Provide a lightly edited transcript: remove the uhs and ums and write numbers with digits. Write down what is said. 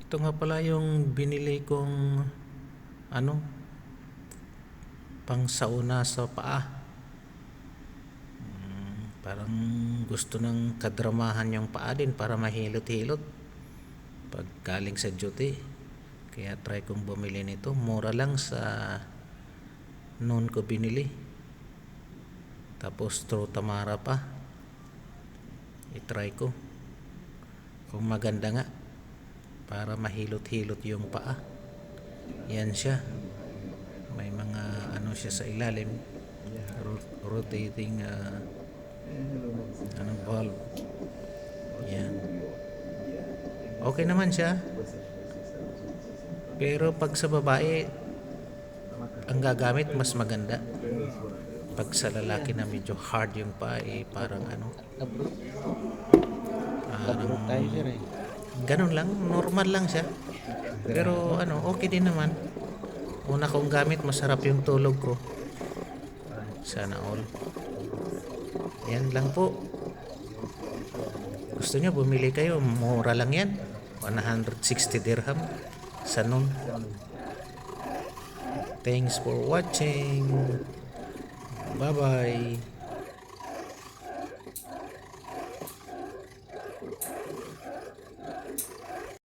Ito nga pala yung binili kong ano, pang sauna sa paa. Parang gusto ng kadramahan yung paa din para mahilot-hilot pag galing sa duty. Kaya try kong bumili nito. Mura lang sa noon ko binili. Tapos True Tamara pa. I-try ko. Kung maganda nga. Para mahilot-hilot yung paa. Yan siya. May mga ano siya sa ilalim. Rotating valve. Yan. Okay naman siya. Pero pag sa babae ang gagamit mas maganda. Pag sa lalaki na medyo hard yung paa parang Abroad tayo sir eh. ganun lang, normal lang siya. Pero okay din naman. Una kong gamit, masarap yung tulog ko. Sana all. Yan lang po. Gusto nyo bumili kayo, mura lang yan. 160 dirham sa noon. Thanks for watching. Bye bye.